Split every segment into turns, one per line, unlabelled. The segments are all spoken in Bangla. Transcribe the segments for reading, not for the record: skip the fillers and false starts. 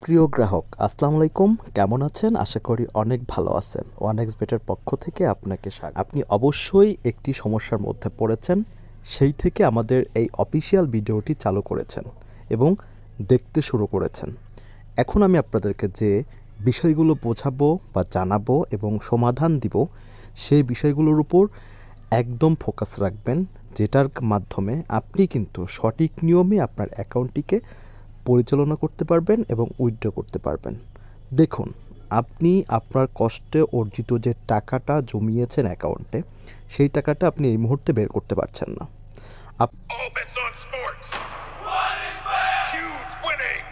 প্রিয় গ্রাহক, আসসালামু আলাইকুম। কেমন আছেন? আশা করি অনেক ভালো আছেন। ওয়ানএক্সবেটের পক্ষ থেকে আপনাকে স্বাগত। আপনি অবশ্যই একটি সমস্যার মধ্যে পড়েছেন, সেই থেকে আমাদের এই অফিসিয়াল ভিডিওটি চালু করেছেন এবং দেখতে শুরু করেছেন। এখন আমি আপনাদেরকে যে বিষয়গুলো বোঝাবো বা জানাবো এবং সমাধান দিব, সেই বিষয়গুলোর উপর একদম ফোকাস রাখবেন, যেটার মাধ্যমে আপনি কিন্তু সঠিক নিয়মে আপনার অ্যাকাউন্টটিকে পরিচালনা করতে পারবেন এবং উইথড্র করতে পারবেন। দেখুন, আপনি আপনার কষ্টে অর্জিত যে টাকাটা জমিয়েছেন অ্যাকাউন্টে, সেই টাকাটা আপনি এই মুহূর্তে বের করতে পারছেন না।
All bets on sports. One is bet. Huge winning.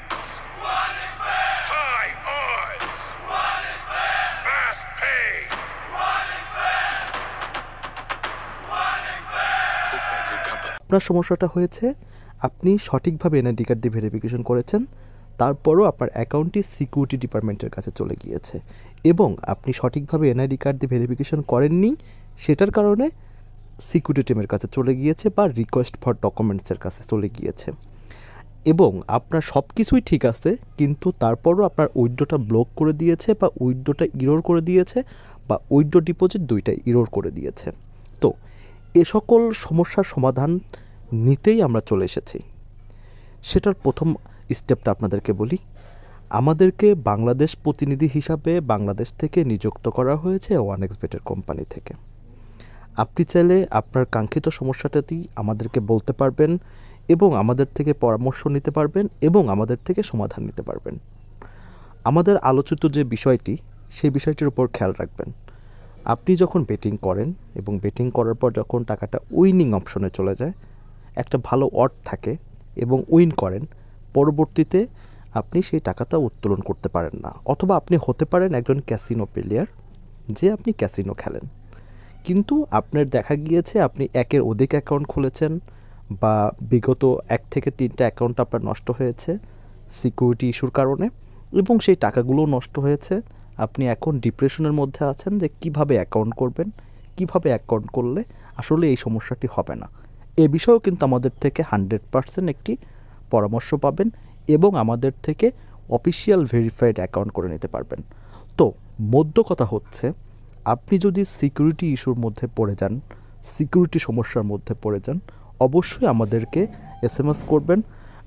One is bet. High odds. One is bet. Fast pay. One is bet. One is bet. Bookmaker company.
আপনার সমস্যাটা হয়েছে, আপনি সঠিকভাবে এনআইডি কার্ড দিয়ে ভেরিফিকেশন করেছেন, তারপরও আপনার অ্যাকাউন্টটি সিকিউরিটি ডিপার্টমেন্টের কাছে চলে গিয়েছে এবং আপনি সঠিকভাবে এনআইডি কার্ড দিয়ে ভেরিফিকেশন করেননি, সেটার কারণে সিকিউরিটি টিমের কাছে চলে গিয়েছে বা রিকোয়েস্ট ফর ডকুমেন্টসের কাছে চলে গিয়েছে এবং আপনার সব কিছুই ঠিক আছে, কিন্তু তারপরও আপনার উইথড্রটা ব্লক করে দিয়েছে বা উইথড্রটা ইরোর করে দিয়েছে বা উইথড্র ডিপোজিট দুইটাই ইরোর করে দিয়েছে। তো এ সকল সমস্যার সমাধান নিতেই আমরা চলে এসেছি। সেটার প্রথম স্টেপটা আপনাদেরকে বলি। আমাদেরকে বাংলাদেশ প্রতিনিধি হিসাবে বাংলাদেশ থেকে নিযুক্ত করা হয়েছে ওয়ানএক্সবেটের কোম্পানি থেকে। আপনি চাইলে আপনার কাঙ্ক্ষিত সমস্যাটাটি আমাদেরকে বলতে পারবেন এবং আমাদের থেকে পরামর্শ নিতে পারবেন এবং আমাদের থেকে সমাধান নিতে পারবেন। আমাদের আলোচিত যে বিষয়টি, সেই বিষয়টির উপর খেয়াল রাখবেন। আপনি যখন বেটিং করেন এবং বেটিং করার পর যখন টাকাটা উইনিং অপশনে চলে যায়, একটা ভালো অড থাকে এবং উইন করেন, পরবর্তীতে আপনি সেই টাকাটা উত্তোলন করতে পারেন না, অথবা আপনি হতে পারেন একজন ক্যাসিনো প্লেয়ার, যে আপনি ক্যাসিনো খেলেন, কিন্তু আপনার দেখা গিয়েছে আপনি একের অধিক অ্যাকাউন্ট খুলেছেন বা বিগত 1 থেকে 3টা অ্যাকাউন্ট আপনার নষ্ট হয়েছে সিকিউরিটি ইস্যুর কারণে এবং সেই টাকাগুলোও নষ্ট হয়েছে। আপনি এখন ডিপ্রেশনের মধ্যে আছেন যে কিভাবে অ্যাকাউন্ট করবেন, কিভাবে অ্যাকাউন্ট করলে আসলে এই সমস্যাটি হবে না। এ বিষয়েও কিন্তু আমাদের থেকে 100% একটি পরামর্শ পাবেন এবং আমাদের থেকে অফিসিয়াল ভেরিফাইড অ্যাকাউন্ট করে নিতে পারবেন। তো মধ্য কথা হচ্ছে, আপনি যদি সিকিউরিটি ইস্যুর মধ্যে পড়ে যান, সিকিউরিটি সমস্যার মধ্যে পড়ে যান, অবশ্যই আমাদেরকে এসএমএস করবেন।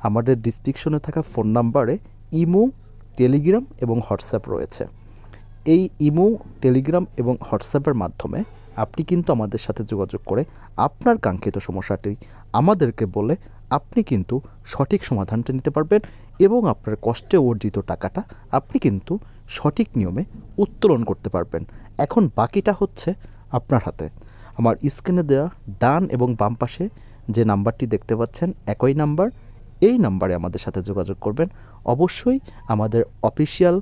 আমাদের ডিসক্রিপশনে থাকা ফোন নাম্বারে ইমো, টেলিগ্রাম এবং হোয়াটসঅ্যাপ রয়েছে। এই ইমো, টেলিগ্রাম এবং হোয়াটসঅ্যাপের মাধ্যমে আপনি কিন্তু আমাদের সাথে যোগাযোগ করে আপনার কাঙ্ক্ষিত সমস্যাটি আমাদেরকে বলে আপনি কিন্তু সঠিক সমাধানটা নিতে পারবেন এবং আপনার কষ্টে অর্জিত টাকাটা আপনি কিন্তু সঠিক নিয়মে উত্তোলন করতে পারবেন। এখন বাকিটা হচ্ছে আপনার হাতে। আমার স্ক্রিনে দেওয়া ডান এবং বাম পাশে যে নাম্বারটি দেখতে পাচ্ছেন, একই নাম্বার, এই নাম্বারে আমাদের সাথে যোগাযোগ করবেন। অবশ্যই আমাদের অফিসিয়াল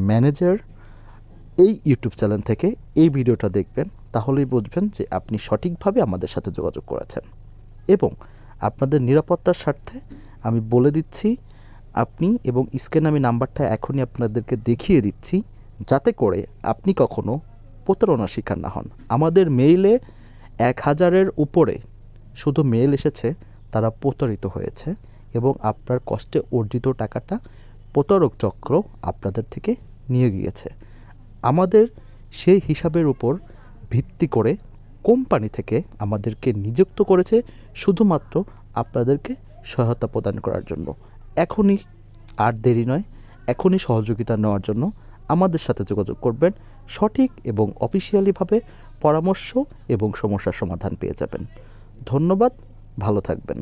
ম্যানেজার এই ইউটিউব চ্যানেল থেকে এই ভিডিওটা দেখবেন, তাহলেই বুঝবেন যে আপনি সঠিকভাবে আমাদের সাথে যোগাযোগ করেছেন। এবং আপনাদের নিরাপত্তার স্বার্থে আমি বলে দিচ্ছি, আপনি এবং স্ক্রিনে আমি নাম্বারটা এখনই আপনাদেরকে দেখিয়ে দিচ্ছি, যাতে করে আপনি কখনো প্রতারণার শিকার না হন। আমাদের মেইলে 1000-এর উপরে শুধু মেইল এসেছে, তারা প্রতারিত হয়েছে এবং আপনার কষ্টে অর্জিত টাকাটা প্রতারক চক্র আপনাদের থেকে নিয়ে গিয়েছে। আমাদের সেই হিসাবের উপর ভিত্তি করে কোম্পানি থেকে আমাদেরকে নিযুক্ত করেছে শুধুমাত্র আপনাদেরকে সহায়তা প্রদান করার জন্য। এখনই আর দেরি নয়, এখনই সহযোগিতা নেওয়ার জন্য আমাদের সাথে যোগাযোগ করবেন। সঠিক এবং অফিসিয়ালিভাবে পরামর্শ এবং সমস্যার সমাধান পেয়ে যাবেন। ধন্যবাদ, ভালো থাকবেন।